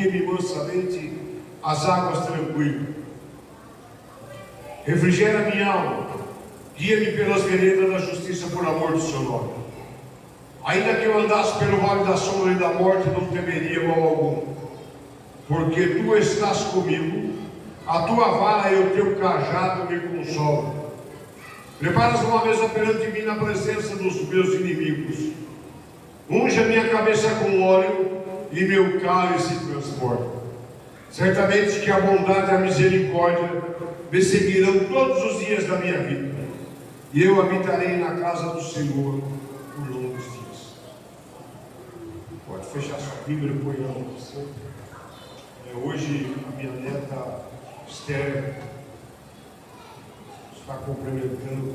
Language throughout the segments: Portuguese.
guia-me mansamente às águas tranquilas. Refrigera minha alma, guia-me pelas veredas da justiça por amor do seu nome. Ainda que eu andasse pelo vale da sombra e da morte, não temeria mal algum, porque tu estás comigo, a tua vara e o teu cajado me consolam. Preparas uma mesa perante mim na presença dos meus inimigos. Unge a minha cabeça com óleo e meu cálice transborda. Certamente que a bondade e a misericórdia me seguirão todos os dias da minha vida, e eu habitarei na casa do Senhor por longos dias. Pode fechar sua Bíblia, põe ela no você. Hoje a minha neta Esther está completando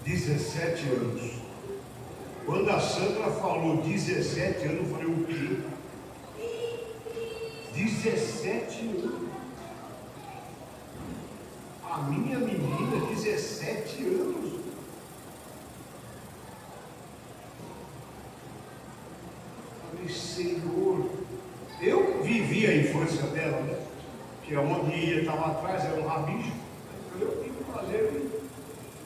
17 anos. Quando a Sandra falou 17 anos, eu falei, o quê? 17 anos? A minha menina, 17 anos? Falei, Senhor, eu vivi a infância dela, né? Que é onde ia estar lá atrás, era um rabicho. Eu tive o prazer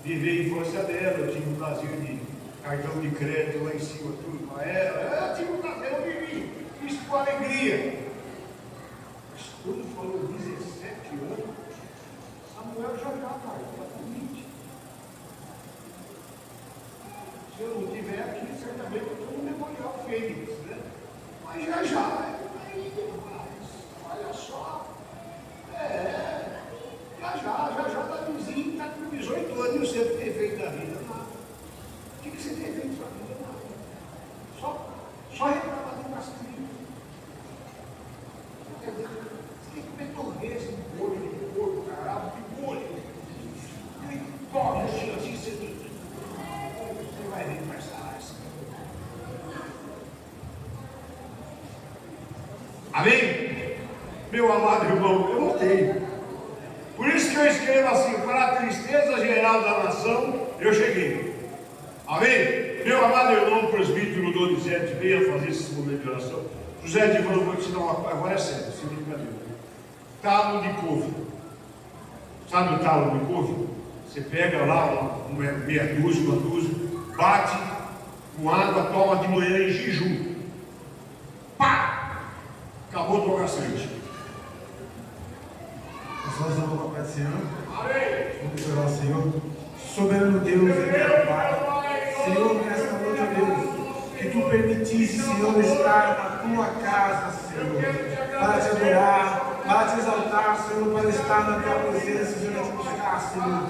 de viver a infância dela, eu tive o prazer de cartão de crédito lá em cima, tudo para ela. Eu tive o prazer, eu vivi isso com alegria. Mas quando falou 17 anos, Samuel já está com 20. Se eu não estiver aqui, certamente eu estou no memorial Fênix, né? Mas já. Olha só. Já Davizinho está com 18 anos e você não tem feito da vida nada. O que você tem feito da vida? Nada. Só reclamar de castigo. Você tem que comer torresmo de molho, de porco, caralho, de molho. Toma, você vai ver passar isso. Amém? Meu amado irmão, eu voltei. Por isso que eu escrevo assim, para a tristeza geral da nação, eu cheguei. Amém? Meu amado irmão, presbítero Donizete, venha fazer esse momento de oração. José de Ivan, vou te ensinar uma coisa, agora é sério, sem brincadeira. Talo de couve. Sabe o talo de couve? Você pega lá uma meia dúzia, uma dúzia, bate com água, toma de manhã em jejum. Pá! Acabou a tua gastrite. Nós vamos ao Pai do Senhor. Amém. Vamos orar ao Senhor. Soberano Deus, eterno Pai. Senhor, nesta noite, ó Deus, que Tu permitisse, Senhor, estar na Tua casa, Senhor, para Te adorar, para Te exaltar, Senhor, para estar na Tua presença, Senhor, Te buscar, Senhor.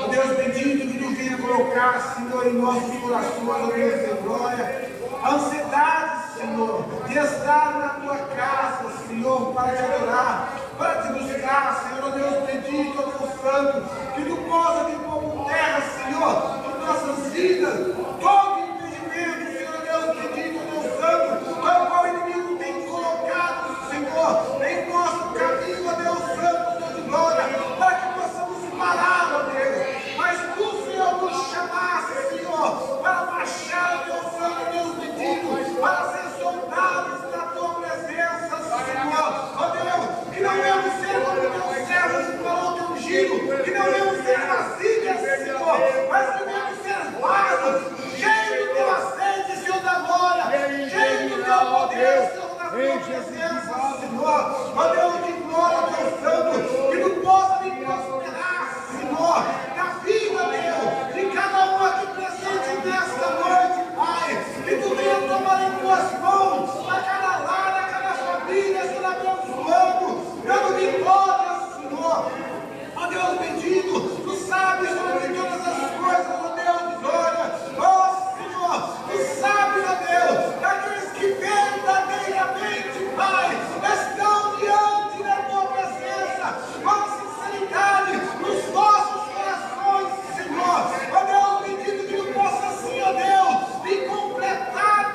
Ó Deus bendito, que Tu venha colocar, Senhor, em nossos corações, ó Deus de glória, a ansiedade, Senhor, de estar na Tua casa, Senhor, para Te adorar, para Te buscar, Senhor, ó Deus bendito, ó Deus santo, que Tu possa de como terra, Senhor, em nossas vidas, todo impedimento, Senhor, ó Deus bendito, ó Deus santo, para o qual o inimigo tem colocado, Senhor, em nosso caminho, ó Deus santo, Deus de glória, para que possamos parar, ó Deus, mas Tu, Senhor, nos chamasse, Senhor, para marchar, ó Deus santo, Deus bendito, para ser soldados na Tua presença, Senhor, ó Deus, que não vamos ser como Teus servos para o Teu ungido, que não vamos ser vasilhas, Senhor, mas que vamos ser vasos, cheios do Teu azeite, Senhor da glória, cheios do Teu poder, Senhor, na Tua presença, Senhor, ó Deus de glória, Deus santo, que Tu possa me prosperar, Senhor, na vida, Deus, de cada um aqui presente nesta noite, Pai, que Tu venha tomar em Tuas mãos a cada lar, a cada família, Senhor, abençoando, dando vitória, Senhor, ó Deus bendito, Tu sabes, Senhor, de todas as coisas, ó Deus de glória, ó Senhor, Tu sabes, ó Deus, daqueles que verdadeiramente, Pai, estão diante da Tua presença, com sinceridade, nos nossos corações, Senhor, ó Deus bendito, que Tu possa assim, ó Deus, me completar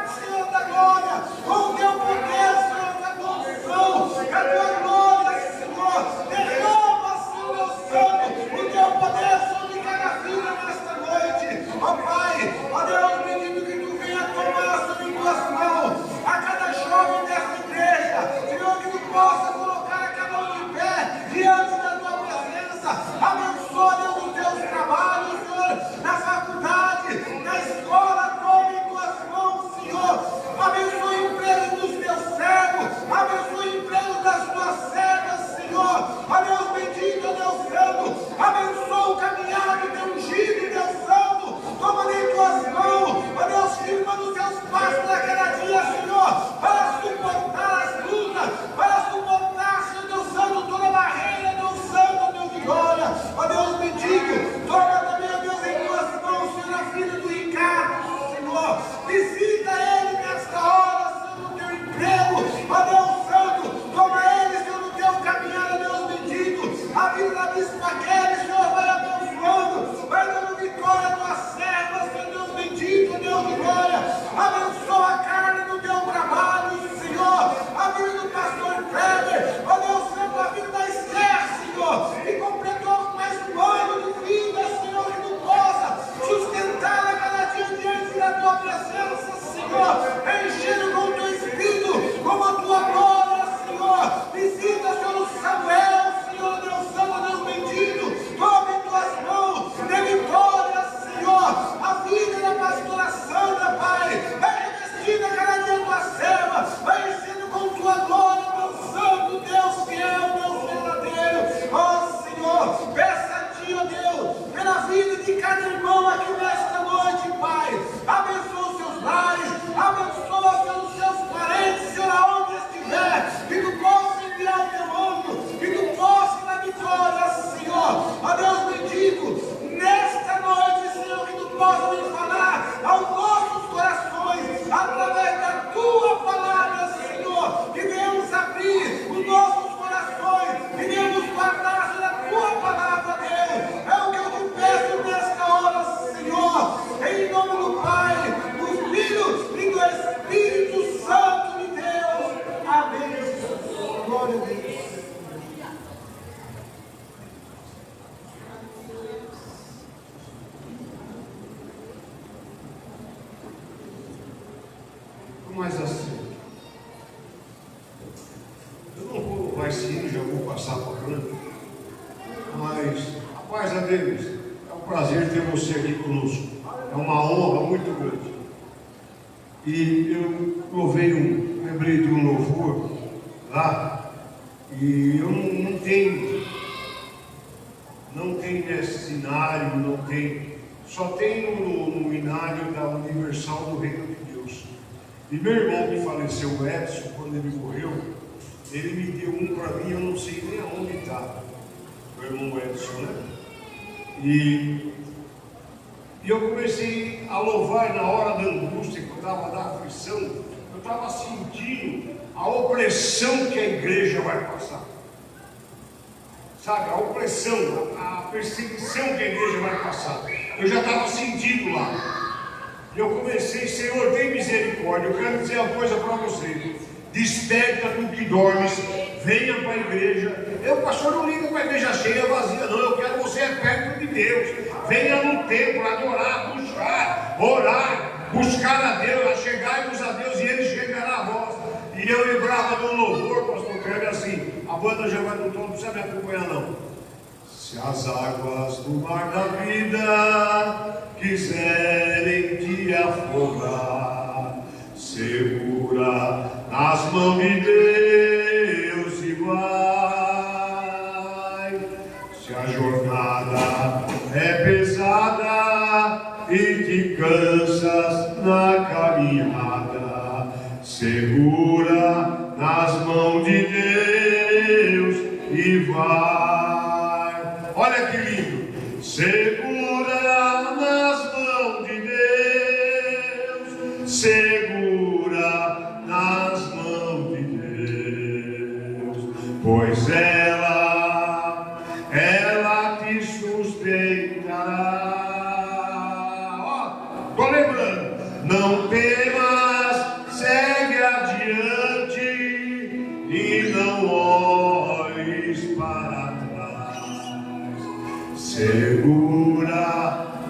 muito mais aceito. Eu não vou louvar esse hino, já vou passar para canto, mas a paz a Deus, é um prazer ter você aqui conosco, é uma honra muito grande. E eu lembrei de um louvor lá, e eu não tenho cenário, não tem, só tem no inário da Universal do Reino de Deus. E meu irmão que faleceu, o Edson, quando ele morreu, ele me deu um para mim, eu não sei nem aonde está, o irmão Edson, né? E eu comecei a louvar na hora da angústia, que eu estava na aflição, eu estava sentindo a opressão que a igreja vai passar. Sabe, a opressão, a perseguição que a igreja vai passar. Eu já estava sentindo lá. E eu comecei, Senhor, tem misericórdia. Eu quero dizer uma coisa para você. Desperta tu que dormes, venha para a igreja. Eu, pastor, não liga para a igreja cheia, vazia, não. Eu quero você perto de Deus. Venha no templo, adorar, buscar, orar, buscar a Deus, chegai-vos a Deus e Ele chegará a vós. E eu lembrava do louvor, pastor Cleber, assim, a banda já vai no tom, não precisa me acompanhar não. Se as águas do mar da vida quiserem te afogar, segura nas mãos de Deus e vai. Se a jornada é pesada e te cansas na caminhada, segura nas mãos de Deus e vai. Olha que lindo. Segura nas mãos de Deus, segura nas mãos de Deus, pois ela te sustentará. Ó, tô lembrando, não temas, segue adiante e não olhes para trás. Segura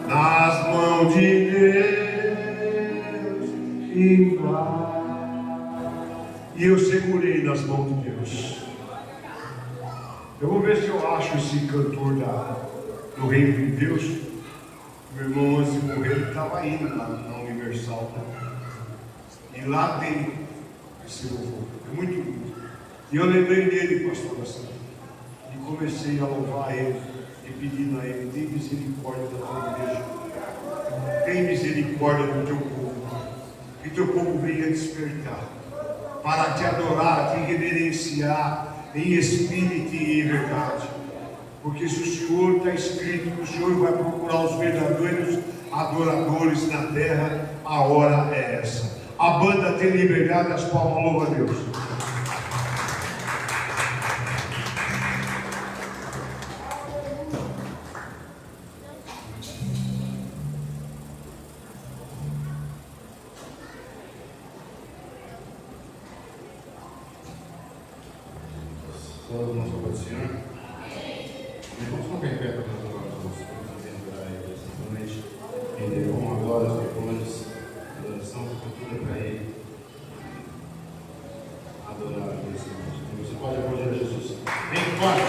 nas mãos de Deus e vai. E eu segurei nas mãos de Deus. Eu vou ver se eu acho esse cantor do Reino de Deus. Meu irmão, antes de morrer, ele estava indo lá na Universal. E lá tem esse louvor. É muito lindo. E eu lembrei dele, pastor Gastão. E comecei a louvar ele e pedindo a ele: tem misericórdia da tua igreja. Tem misericórdia do teu povo. Que teu povo venha despertar para te adorar, te reverenciar em espírito e em verdade. Porque se o Senhor está escrito que o Senhor vai procurar os verdadeiros adoradores na terra, a hora é essa. A banda tem liberdade, as palmas, louva a Deus. Todos nós para o Senhor. Vamos ficar em pé para nós adorarmos. Simplesmente render honra, glória, louvores, adoração, tudo para Ele. Adorar a Deus. Você pode aplaudir a Jesus. Vem fora.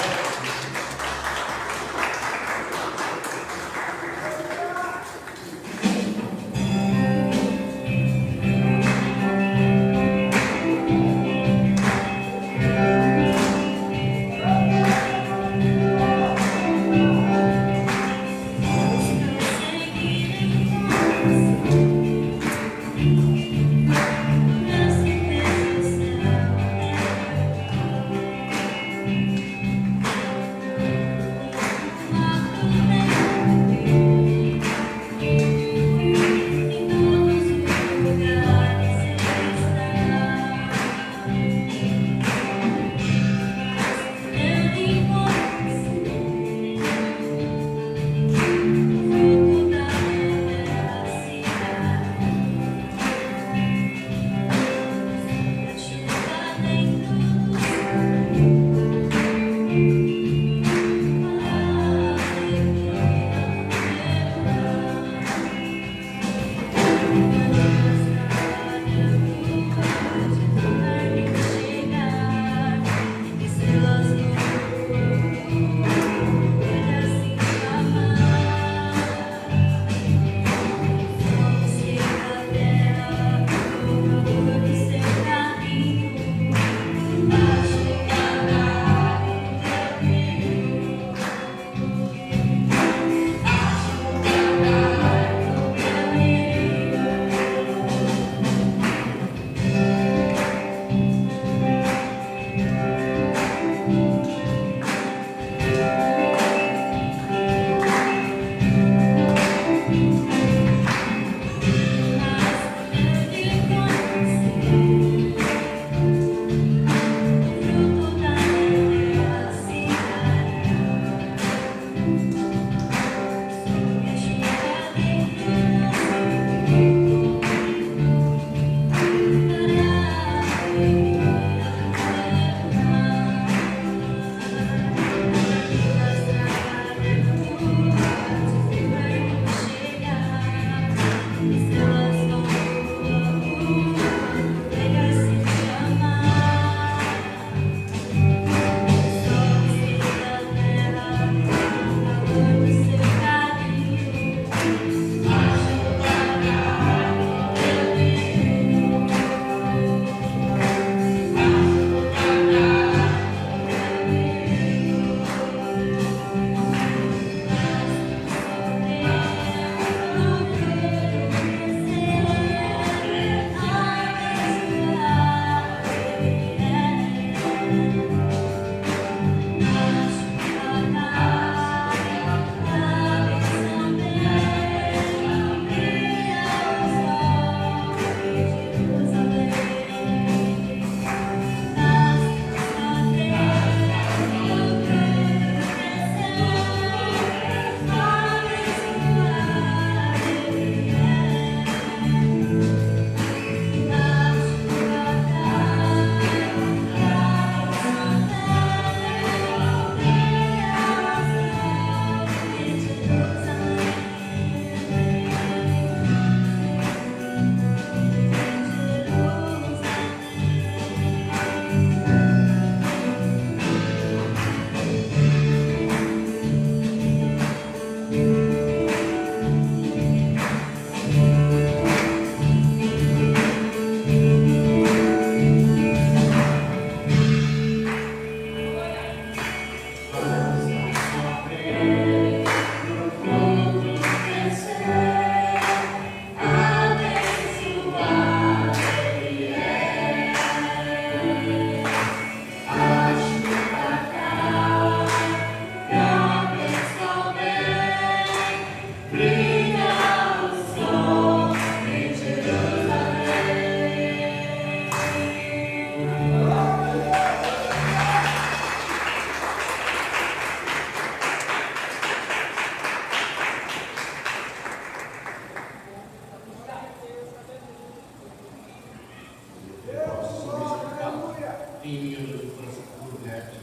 em mim, ó Deus, um coração puro, reto,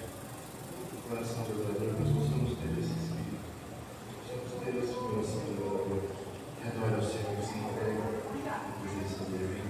um coração verdadeiro, nós possamos ter esse espírito, possamos ter esse coração verdadeiro, que adora o Senhor, que se entrega na presença dele.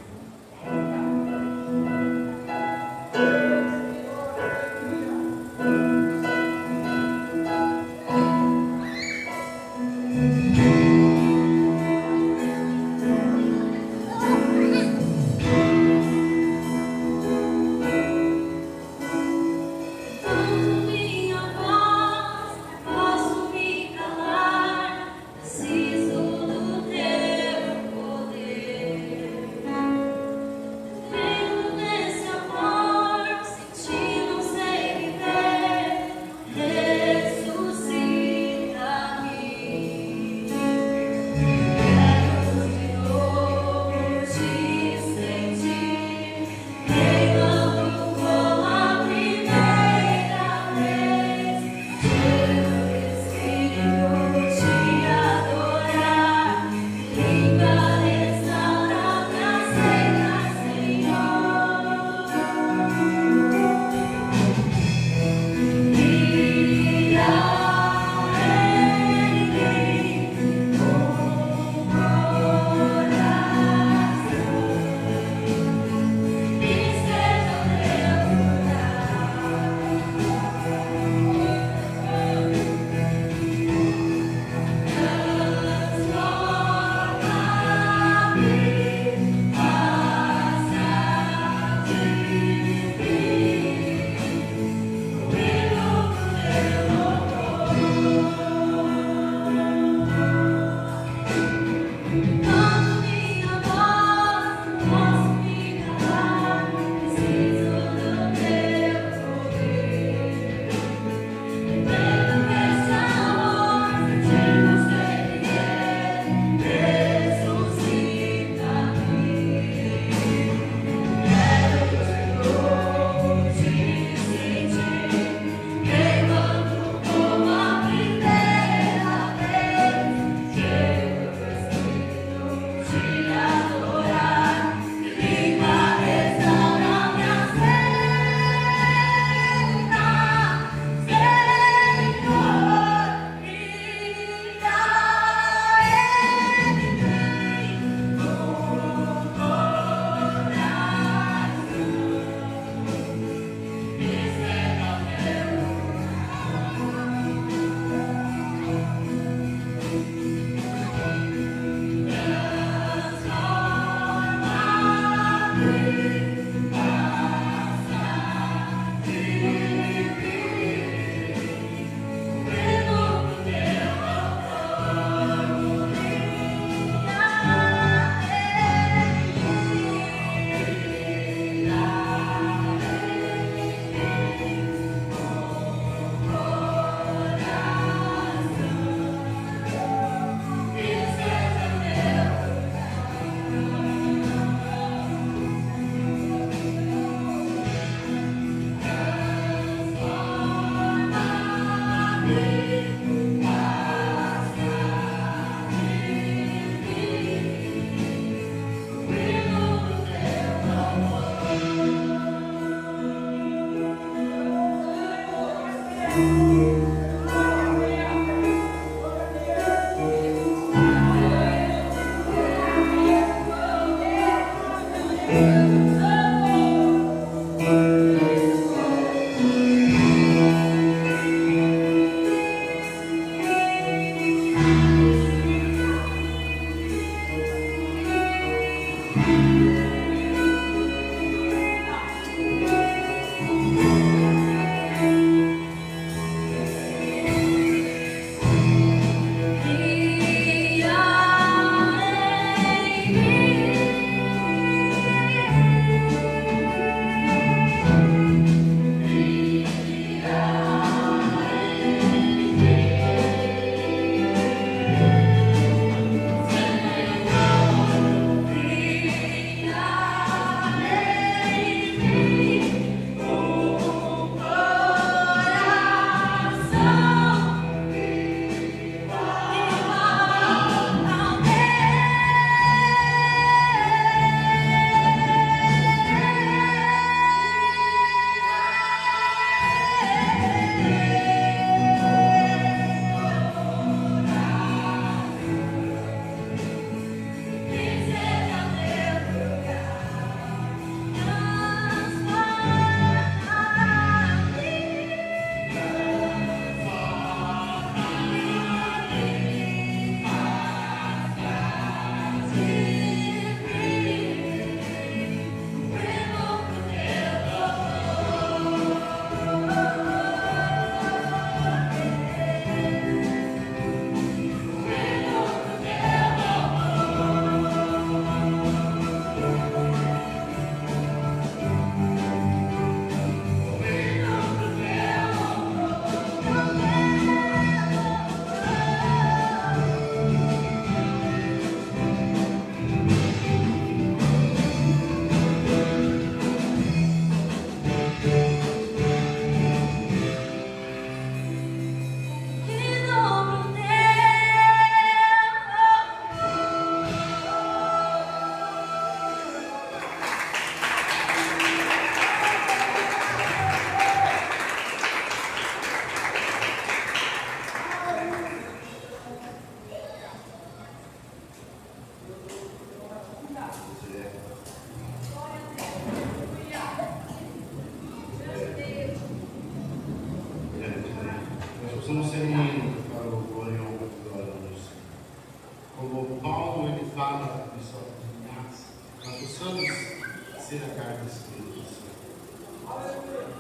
carta escrita, Senhor.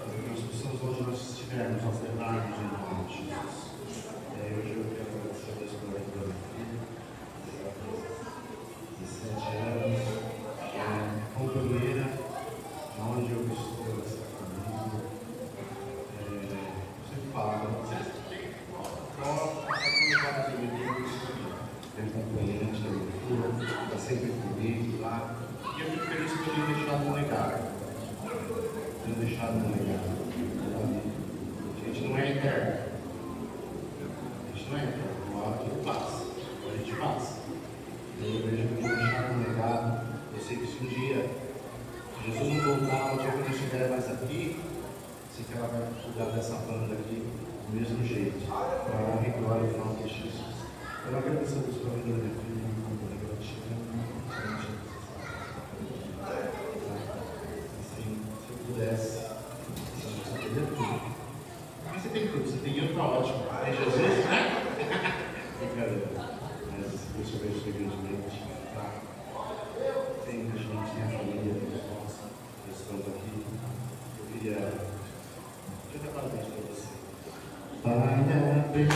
Que nós possamos, onde nós estivermos, nós levarmos em nome de Jesus. Hoje eu quero agradecer a Deus pela vida da minha filha, de 7 anos, companheira, onde eu estou essa família. Você fala, tem componente da leitura, está sempre comigo lá. E eu fico feliz que eu tenho deixado um legado. Tenho deixado um legado. A gente não é eterno. A gente não é eterno. Uma hora tudo passa. A gente passa. Eu vejo que eu tenho deixado um legado. Eu sei que se um dia Jesus não voltar, um dia que eu não estiver mais aqui, sei que ela vai cuidar dessa banda aqui do mesmo jeito. Para a honra e glória do nome de Jesus. Eu não agradeço a Deus pela vida da minha filha, assim, se eu pudesse, você teria tudo. Mas você tem tudo, você tem eu, tá ótimo. Tem Jesus, né? Brincadeira. Mas Deus te abençoe grandemente. Tá? Tem a gente, tem a família, tem os nossos, nós estamos aqui. Eu queria dar parabéns para você. Parabéns.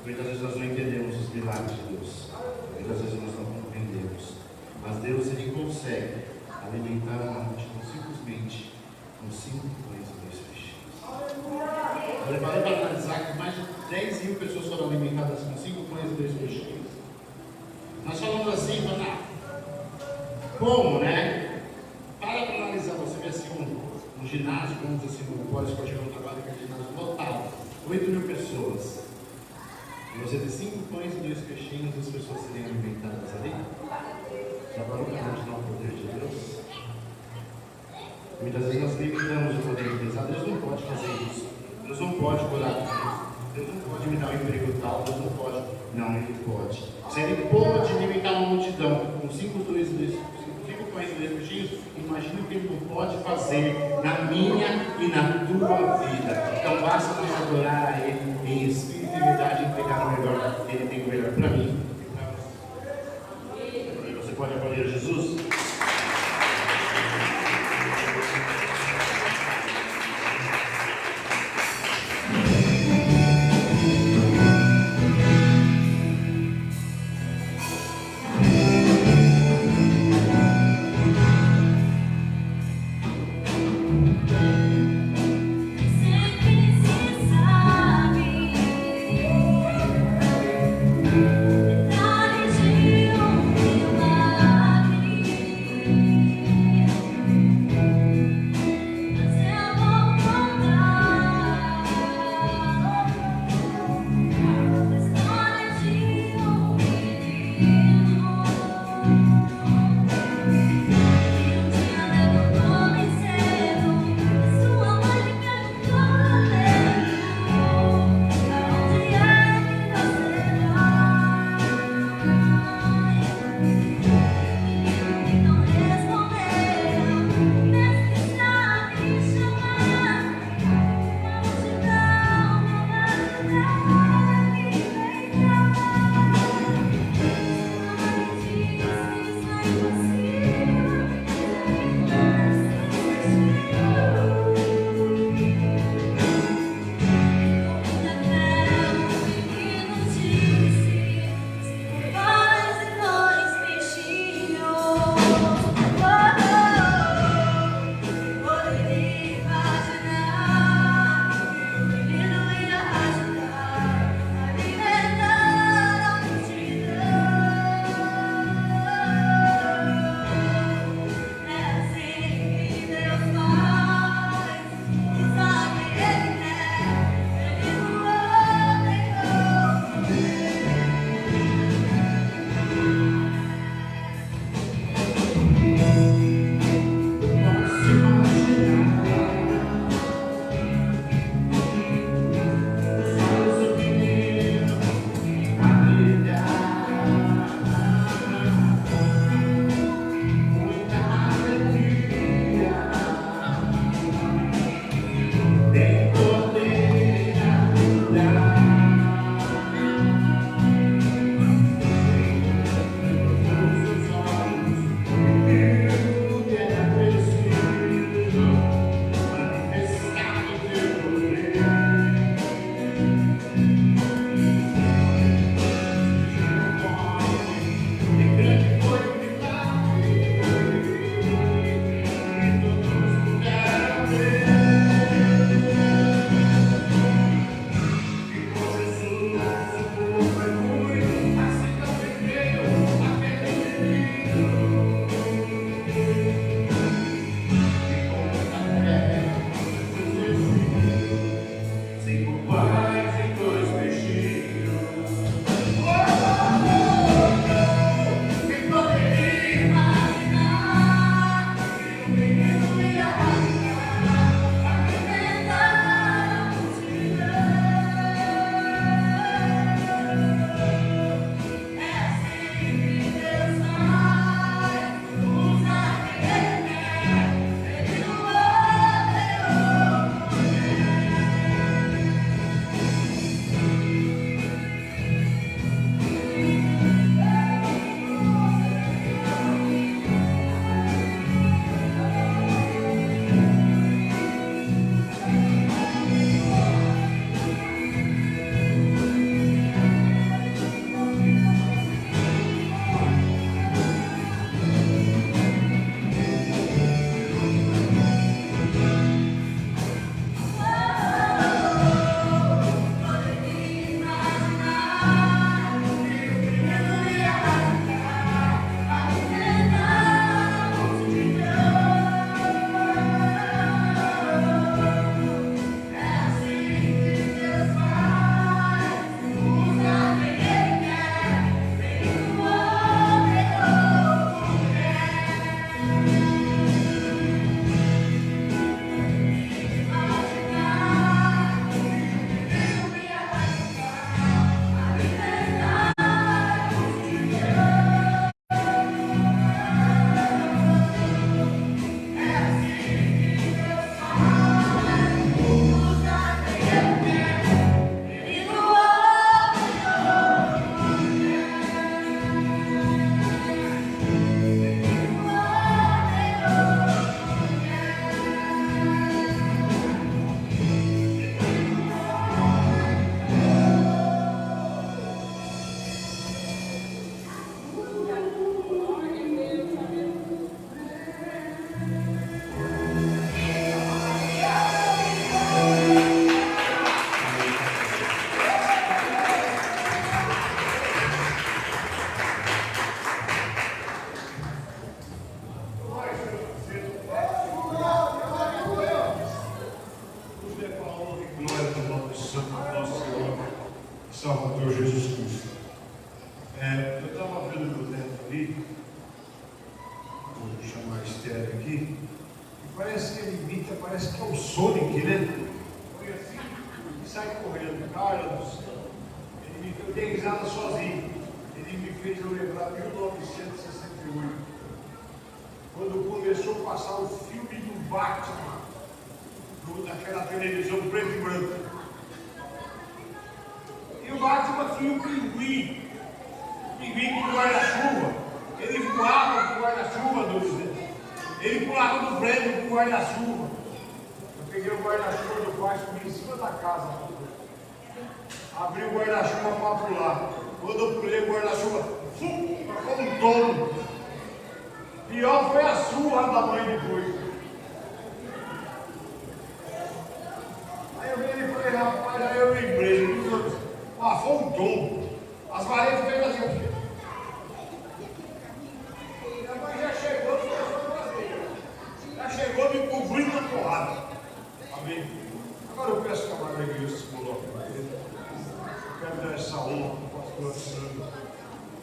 Muitas vezes nós não entendemos os milagres de Deus. Muitas vezes nós não compreendemos. Mas Deus, Ele consegue alimentar uma multidão simplesmente com 5 pães e 2 peixinhos. Eu parei para analisar que mais de 10 mil pessoas foram alimentadas com 5 pães e 2 peixinhos. Nós falamos assim, mas como, né? Para analisar, você vê assim um ginásio, vamos dizer assim, um polo esportivo no trabalho, que é ginásio lotado, 8 mil pessoas. E você tem 5 pães e 2 peixinhos, as pessoas serem alimentadas ali. Já parou para imaginar o poder de Deus? Muitas vezes nós limitamos o poder de Deus. Deus não pode fazer isso. Deus não pode curar tudo. Deus não pode me dar um emprego tal. Deus não pode. Não, Ele pode. Se Ele pode alimentar uma multidão com 5 pães e 2 peixinhos, imagina o que Ele não pode fazer na minha e na tua vida. Então basta nos adorar a Ele em espírito e verdade, entregar o melhor. Ele tem o melhor para mim e para você. Você pode aplaudir Jesus? Salvador Jesus Cristo. Eu estava vendo meu neto ali, vou chamar a Esther aqui, e parece que ele imita, parece que é o Sonic, né? Foi assim, e sai correndo, cara do céu. Eu dei risada sozinho. Ele me fez eu lembrar 1968, quando começou a passar o filme do Batman, naquela televisão preto e branco. E o Batman tinha um pinguim com guarda-chuva. Ele voava com o guarda-chuva, ele pulava do prédio com o guarda-chuva. Eu peguei o guarda-chuva do baixo, fui em cima da casa. Abri o guarda-chuva para pular. Quando eu pulei o guarda-chuva, ficou um tombo. Pior foi a surra da mãe depois. Aí eu vi e falei, rapaz, aí eu lembrei. Foi um tombo. As varetas veio assim. A mãe já chegou, já chegou me cobrindo na porrada. Amém? Agora eu peço que a Maria Igreja se coloque para ele. Quero dar essa honra para o pastor Sandro.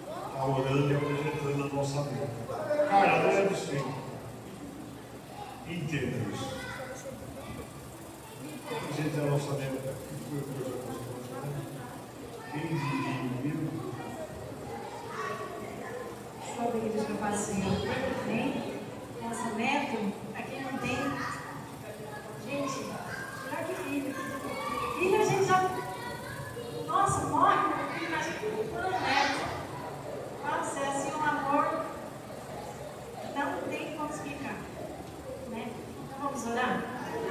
Está orando e apresentando a nossa vida. Cara, não é do Senhor. Entenda isso. Apresenta a nossa vida. Quem diria, viu? Só igreja que eu faço Senhor. Tem? Nossa, neto, pra quem não tem. Gente, será que filho? Filho a gente já. Nossa, morre, mas quando neto. Nossa, é assim um amor. Não tem como explicar. Né? Então vamos orar?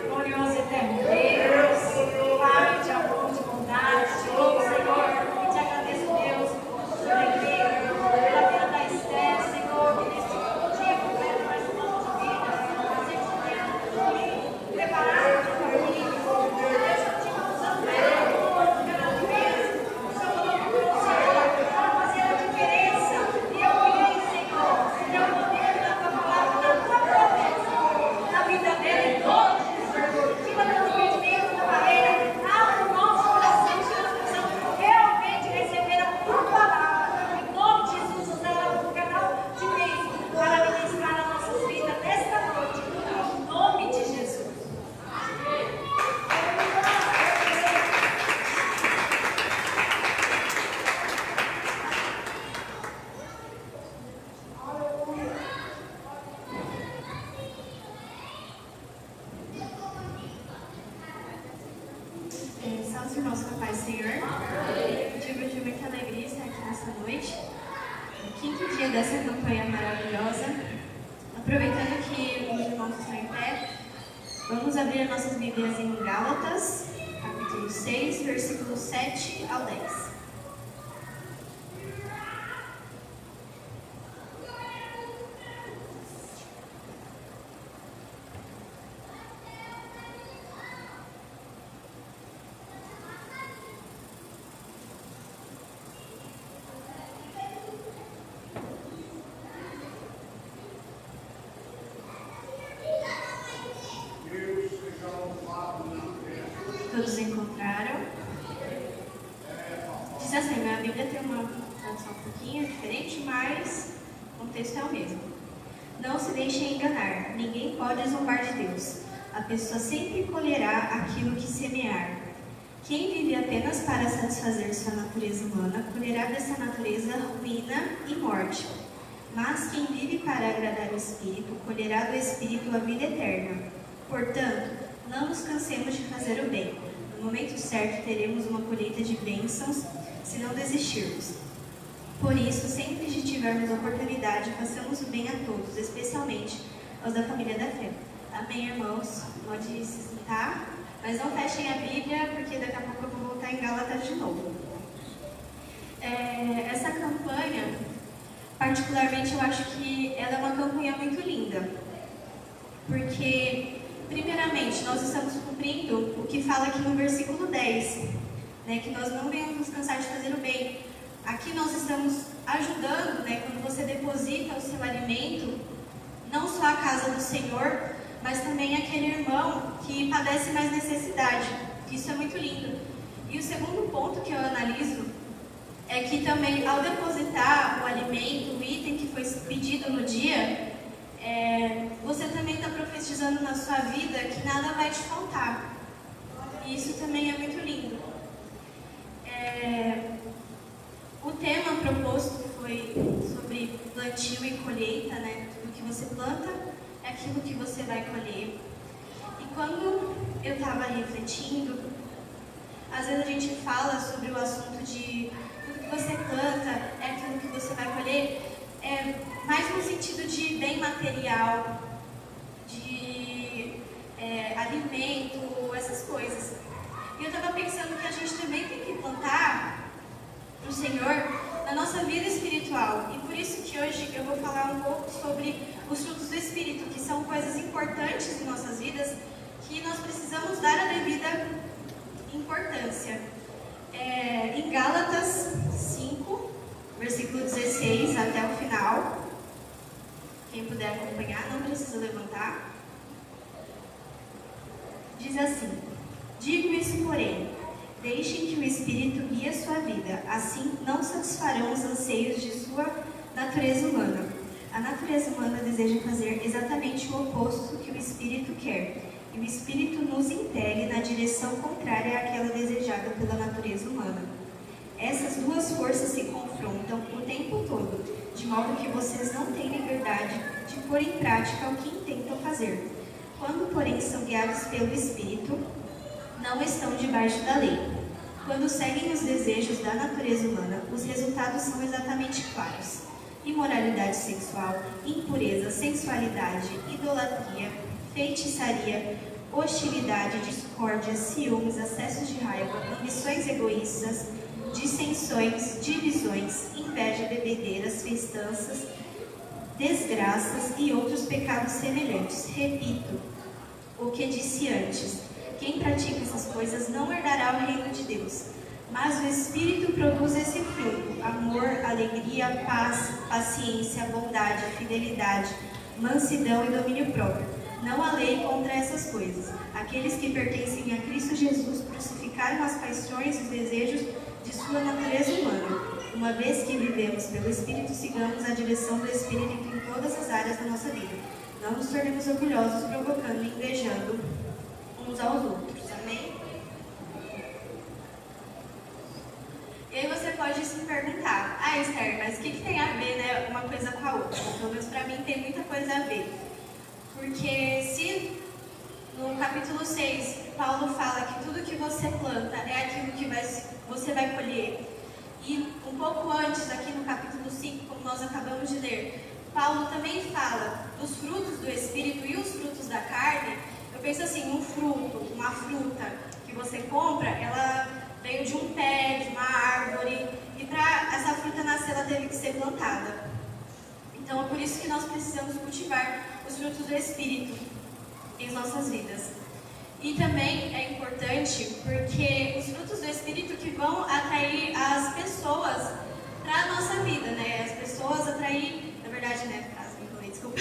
Glorioso e eterno Deus, Pai de amor, de bondade, de louco, Senhor, e te agradeço, Deus, por alegria, pela vida da Esther, Senhor, que neste dia completa mais um ano de vida, a gente tem preparado para o caminho, Deus, continuamos usando ela, cada vez, o seu nome do Senhor, para fazer a diferença, e eu creio, Senhor, que é o poder da tua palavra, da tua promessa, na vida dela e todos. Tira todo impedimento da barreira, abre o nosso coração, Senhor, nós precisamos realmente receber a tua palavra. Em nome de Jesus, usa ela como canal de bênção para ministrar nas nossas vidas nesta noite. Em nome de Jesus. Salve os irmãos com a paz do Senhor. Motivo de muita alegria estar aqui nessa noite. O quinto dia dessa campanha maravilhosa. Aproveitando que os irmãos estão em pé, vamos abrir nossas Bíblias em Gálatas, capítulo 6, versículos 7 ao 10. Todos encontraram? Diz assim, minha Bíblia tem uma tradução um pouquinho diferente, mas o contexto é o mesmo. Não se deixem enganar, ninguém pode zombar de Deus. A pessoa sempre colherá aquilo que semear. Quem vive apenas para satisfazer sua natureza humana, colherá dessa natureza ruína e morte. Mas quem vive para agradar o Espírito, colherá do Espírito a vida eterna. Portanto, não nos cansemos de fazer o bem. No momento certo teremos uma colheita de bênçãos, se não desistirmos. Por isso, sempre que tivermos oportunidade, façamos o bem a todos, especialmente aos da família da fé. Amém, irmãos? Pode se sentar, mas não fechem a Bíblia, porque daqui a pouco eu vou voltar em Gálatas de novo. Essa campanha, particularmente, eu acho que ela é uma campanha muito linda, porque primeiramente, nós estamos cumprindo o que fala aqui no versículo 10, né, que nós não devemos nos cansar de fazer o bem. Aqui nós estamos ajudando, né, quando você deposita o seu alimento, não só a casa do Senhor, mas também aquele irmão que padece mais necessidade. Isso é muito lindo. E o segundo ponto que eu analiso é que também, ao depositar o alimento, o item que foi pedido no dia, você também está profetizando na sua vida que nada vai te faltar. E isso também é muito lindo. O tema proposto foi sobre plantio e colheita, né? Tudo que você planta é aquilo que você vai colher. E quando eu estava refletindo, às vezes a gente fala sobre o assunto de tudo que você planta é aquilo que você vai colher, mais no sentido de bem material, de alimento, essas coisas. E eu estava pensando que a gente também tem que plantar para o Senhor na nossa vida espiritual. E por isso que hoje eu vou falar um pouco sobre os frutos do Espírito, que são coisas importantes em nossas vidas, que nós precisamos dar a devida importância. Em Gálatas 5, versículo 16 até o final, quem puder acompanhar, não precisa levantar. Diz assim: digo isso, porém, deixem que o Espírito guie a sua vida, assim não satisfarão os anseios de sua natureza humana. A natureza humana deseja fazer exatamente o oposto do que o Espírito quer, e o Espírito nos impele na direção contrária àquela desejada pela natureza humana. Essas duas forças se confrontam o tempo todo, de modo que vocês não têm liberdade de pôr em prática o que intentam fazer. Quando, porém, são guiados pelo Espírito, não estão debaixo da lei. Quando seguem os desejos da natureza humana, os resultados são exatamente claros: imoralidade sexual, impureza, sensualidade, idolatria, feitiçaria, hostilidade, discórdia, ciúmes, acessos de raiva, ambições egoístas, dissensões, divisões, inveja, bebedeiras, festanças, desgraças e outros pecados semelhantes. Repito o que disse antes: quem pratica essas coisas não herdará o reino de Deus. Mas o Espírito produz esse fruto: amor, alegria, paz, paciência, bondade, fidelidade, mansidão e domínio próprio. Não há lei contra essas coisas. Aqueles que pertencem a Cristo Jesus crucificaram as paixões e os desejos de sua natureza humana. Uma vez que vivemos pelo Espírito, sigamos a direção do Espírito em todas as áreas da nossa vida. Não nos tornemos orgulhosos, provocando e invejando uns aos outros. Amém? E aí você pode se perguntar: Esther, mas o que tem a ver, né, uma coisa com a outra? Pelo menos para mim tem muita coisa a ver. Porque se no capítulo 6 Paulo fala que tudo que você planta é aquilo que você vai colher, e um pouco antes, aqui no capítulo 5, como nós acabamos de ler, Paulo também fala dos frutos do Espírito e os frutos da carne. Eu penso assim: um fruto, uma fruta que você compra, ela veio de um pé, de uma árvore, e para essa fruta nascer, ela teve que ser plantada. Então é por isso que nós precisamos cultivar os frutos do Espírito em nossas vidas. E também é importante porque os frutos do Espírito que vão atrair as pessoas para a nossa vida, né? As pessoas atrair, na verdade, né? Caso me falei, desculpa.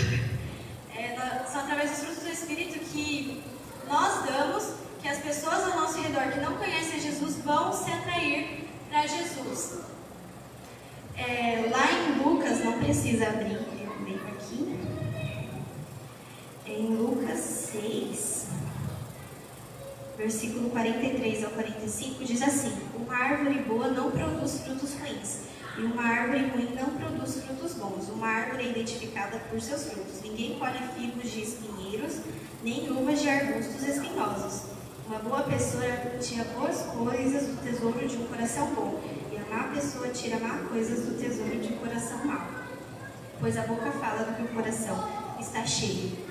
São através dos frutos do Espírito que nós damos, que as pessoas ao nosso redor que não conhecem Jesus vão se atrair para Jesus. Lá em Lucas, não precisa abrir, eu leio aqui. Em Lucas 6, versículo 43 ao 45, diz assim: uma árvore boa não produz frutos ruins, e uma árvore ruim não produz frutos bons. Uma árvore é identificada por seus frutos. Ninguém colhe figos de espinheiros, nem uvas de arbustos espinhosos. Uma boa pessoa tira boas coisas do tesouro de um coração bom, e a má pessoa tira má coisas do tesouro de um coração mau. Pois a boca fala do que o coração está cheio.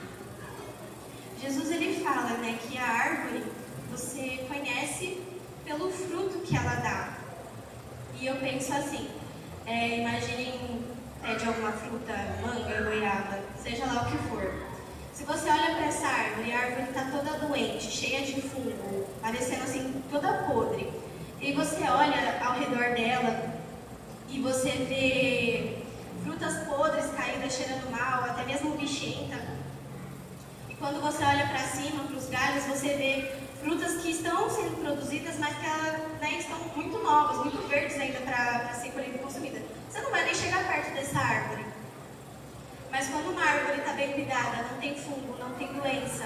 Jesus, ele fala, né, que a árvore você conhece pelo fruto que ela dá. E eu penso assim, imaginem um pé de alguma fruta, manga, goiaba, seja lá o que for. Se você olha para essa árvore, a árvore está toda doente, cheia de fungo, parecendo assim, toda podre. E você olha ao redor dela e você vê frutas podres caídas, cheirando mal, até mesmo bichenta. E quando você olha para cima, para os galhos, você vê frutas que estão sendo produzidas, mas que elas, né, estão muito novas, muito verdes ainda para ser colhida e consumida. Você não vai nem chegar perto dessa árvore. Mas quando uma árvore está bem cuidada, não tem fungo, não tem doença,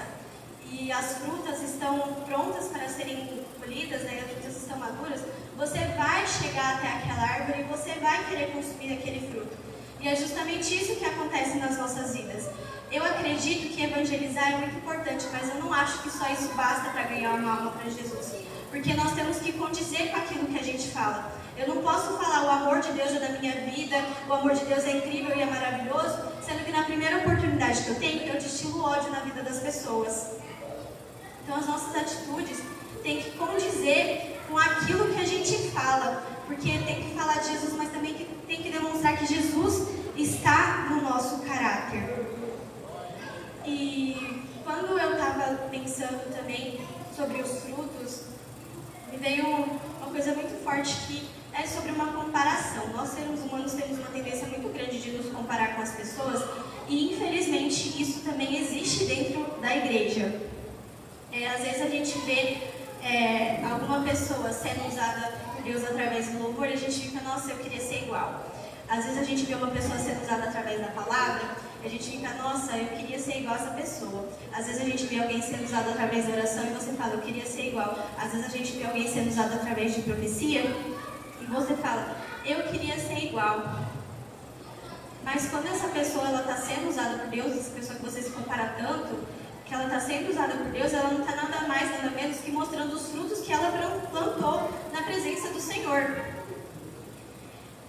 e as frutas estão prontas para serem colhidas, né, as frutas estão maduras, você vai chegar até aquela árvore e você vai querer consumir aquele fruto. E é justamente isso que acontece nas nossas vidas. Eu acredito que evangelizar é muito importante, mas eu não acho que só isso basta para ganhar uma alma para Jesus. Porque nós temos que condizer com aquilo que a gente fala. Eu não posso falar o amor de Deus é da minha vida, o amor de Deus é incrível e é maravilhoso, sendo que na primeira oportunidade que eu tenho, eu destilo ódio na vida das pessoas. Então as nossas atitudes têm que condizer com aquilo que a gente fala, porque tem que falar de Jesus, mas também tem que demonstrar que Jesus está no nosso caráter. E quando eu estava pensando também sobre os frutos, me veio uma coisa muito forte que é sobre uma comparação. Nós, seres humanos, temos uma tendência muito grande de nos comparar com as pessoas e, infelizmente, isso também existe dentro da igreja. Às vezes a gente vê alguma pessoa sendo usada por Deus através do louvor e a gente fica, nossa, eu queria ser igual. Às vezes a gente vê uma pessoa sendo usada através da palavra e a gente fica, nossa, eu queria ser igual a essa pessoa. Às vezes a gente vê alguém sendo usado através da oração e você fala, eu queria ser igual. Às vezes a gente vê alguém sendo usado através de profecia e você fala, eu queria ser igual. Mas quando essa pessoa está sendo usada por Deus, essa pessoa que você se compara tanto, que ela está sendo usada por Deus, ela não está nada mais, nada menos que mostrando os frutos que ela plantou na presença do Senhor.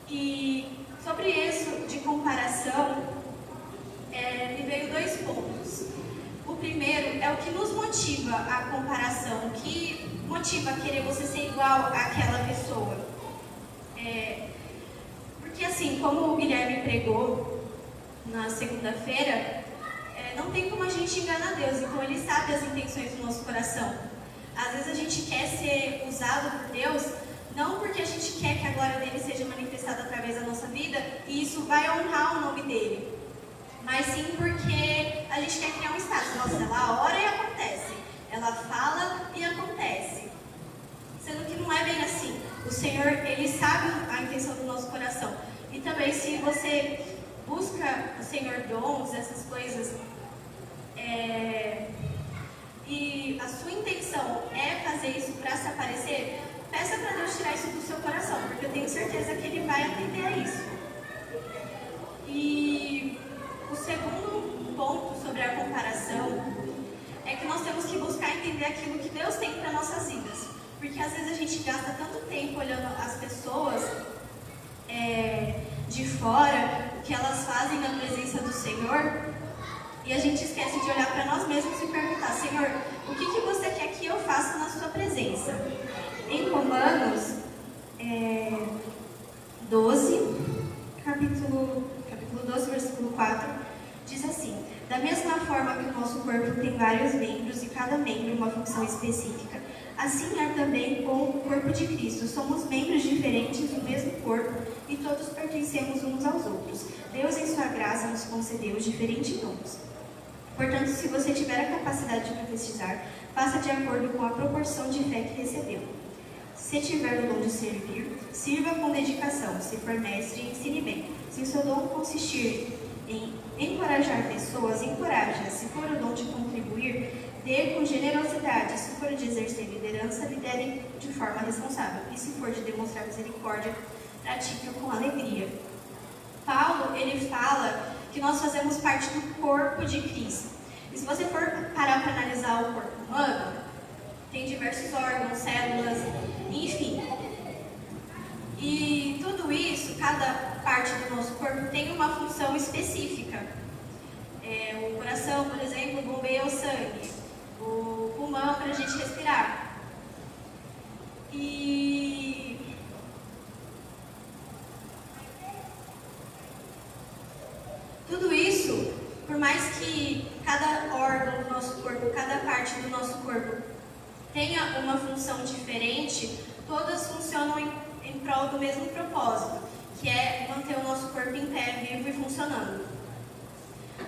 E sobre isso de comparação, me veio 2 pontos. O primeiro é o que nos motiva a comparação, o que motiva a querer você ser igual àquela pessoa. Porque assim, como o Guilherme pregou na segunda-feira, não tem como a gente enganar Deus, então Ele sabe as intenções do nosso coração. Às vezes a gente quer ser usado por Deus, não porque a gente quer que a glória dele seja manifestada através da nossa vida, e isso vai honrar o nome dele, mas sim porque a gente quer criar um status. Nossa, ela ora e acontece, ela fala e acontece, sendo que não é bem assim. O Senhor, Ele sabe a intenção do nosso coração. E também, se você busca o Senhor dons, essas coisas, e a sua intenção é fazer isso para se aparecer, peça para Deus tirar isso do seu coração, porque eu tenho certeza que Ele vai atender a isso. E o segundo ponto sobre a comparação é que nós temos que buscar entender aquilo que Deus tem para nossas vidas, porque às vezes a gente gasta tanto tempo olhando as pessoas de fora, o que elas fazem na presença do Senhor, e a gente esquece de olhar para nós mesmos e perguntar, Senhor, o que você quer que eu faça na sua presença? Em Romanos 12, capítulo 12, versículo 4, diz assim: da mesma forma que o nosso corpo tem vários membros e cada membro uma função específica, assim é também com o corpo de Cristo. Somos membros diferentes do mesmo corpo e todos pertencemos uns aos outros. Deus, em sua graça, nos concedeu diferentes dons. Portanto, se você tiver a capacidade de profetizar, faça de acordo com a proporção de fé que recebeu. Se tiver o dom de servir, sirva com dedicação. Se for mestre, ensine bem. Se o seu dom consistir em encorajar pessoas, encoraje-as. Se for o dom de contribuir, dê com generosidade. Se for de exercer liderança, lidere de forma responsável. E se for de demonstrar misericórdia, pratique-o com alegria. Paulo, ele fala que nós fazemos parte do corpo de Cristo. E se você for parar para analisar o corpo humano, tem diversos órgãos, células, enfim. E tudo isso, cada parte do nosso corpo tem uma função específica. O coração, por exemplo, bombeia o sangue. O pulmão para a gente respirar. E tudo isso, por mais que cada órgão do nosso corpo, cada parte do nosso corpo tenha uma função diferente, todas funcionam em prol do mesmo propósito, que é manter o nosso corpo em pé, vivo e funcionando.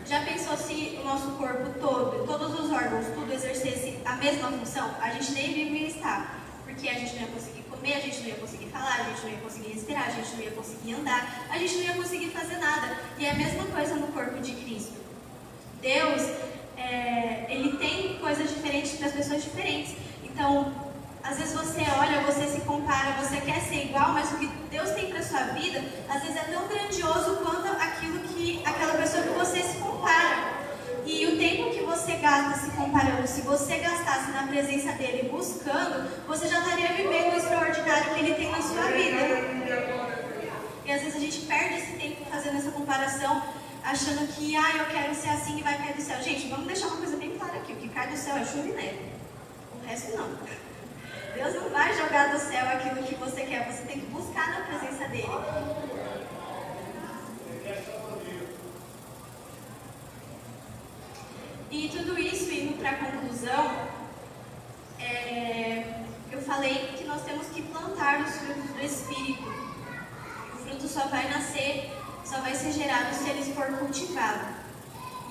Já pensou se o nosso corpo todo, todos os órgãos, tudo exercesse a mesma função? A gente nem viveria estar, porque a gente não ia conseguir comer, a gente não ia conseguir falar, a gente não ia conseguir respirar, a gente não ia conseguir andar, a gente não ia conseguir fazer nada. E é a mesma coisa no corpo de Cristo. Deus, Ele tem coisas diferentes para as pessoas diferentes. Então, às vezes você olha, você se compara, você quer ser igual, mas o que Deus tem para a sua vida, às vezes é tão grandioso quanto aquela pessoa que você se compara. E o tempo que você gasta se comparando, se você gastasse na presença dele buscando, você já estaria vivendo o extraordinário que ele tem na sua vida. E às vezes a gente perde esse tempo fazendo essa comparação, achando que, eu quero ser assim e vai cair do céu. Gente, vamos deixar uma coisa bem clara aqui, o que cai do céu é chuva e neve. O resto não. Deus não vai jogar do céu aquilo que você quer, você tem que buscar na presença dele. E tudo isso, indo para a conclusão, eu falei que nós temos que plantar os frutos do Espírito. O fruto só vai nascer, só vai ser gerado se ele for cultivado.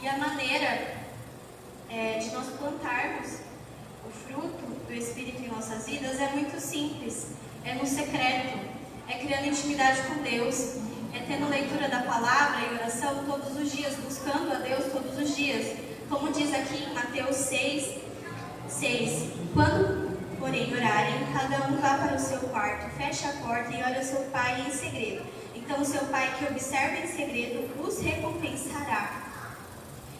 E a maneira de nós plantarmos o fruto do Espírito em nossas vidas é muito simples. É no secreto, é criando intimidade com Deus, é tendo leitura da palavra e oração todos os dias, buscando a Deus todos os dias. Como diz aqui em Mateus 6, quando, porém, orarem, cada um vá para o seu quarto, feche a porta e ore ao seu Pai em segredo. Então o seu Pai que observa em segredo os recompensará.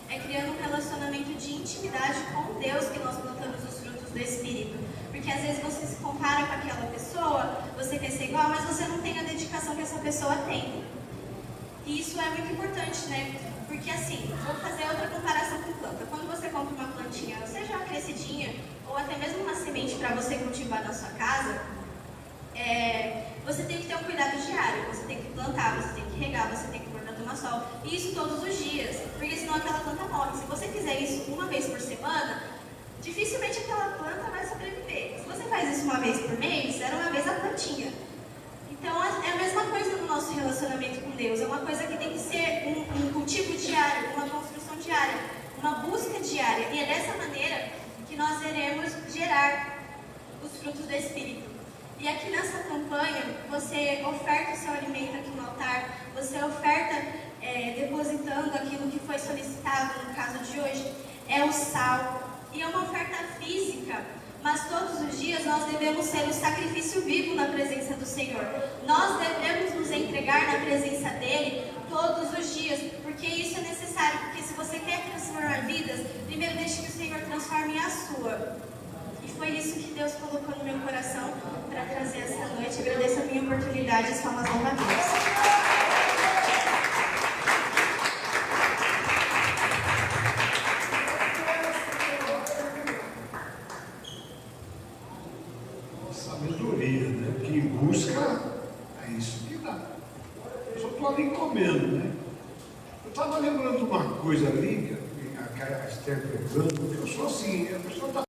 É criando um relacionamento de intimidade com Deus que nós plantamos os frutos do Espírito. Porque às vezes você se compara com aquela pessoa, você quer ser igual, mas você não tem a dedicação que essa pessoa tem. E isso é muito importante, né? Porque assim, vou fazer outra comparação com planta. Quando você compra uma plantinha, seja uma crescidinha, ou até mesmo uma semente para você cultivar na sua casa, você tem que ter um cuidado diário. Você tem que plantar, você tem que regar, você tem que pôr para tomar sol. E isso todos os dias, porque senão aquela planta morre. Se você fizer isso uma vez por semana, dificilmente aquela planta vai sobreviver. Se você faz isso uma vez por mês, era uma vez a plantinha. Então é a mesma coisa no nosso relacionamento com Deus. É uma coisa que tem que ser um cultivo diário, uma construção diária, uma busca diária. E é dessa maneira que nós iremos gerar os frutos do Espírito. E aqui nessa campanha, você oferta o seu alimento aqui no altar, você oferta depositando aquilo que foi solicitado, no caso de hoje, é o sal. E é uma oferta física, mas todos os dias nós devemos ser o sacrifício vivo na presença do Senhor. Nós devemos nos entregar na presença dEle todos os dias, porque isso é necessário, porque se você quer transformar vidas, primeiro deixe que o Senhor transforme a sua. E foi isso que Deus colocou no meu coração para trazer essa noite. Agradeço a minha oportunidade, as palmas vão a Deus. Sabedoria, né? Quem busca, é isso que dá. Eu só estou ali comendo, né? Eu estava lembrando uma coisa ali, que a Esther pregando, porque eu sou assim, a pessoa está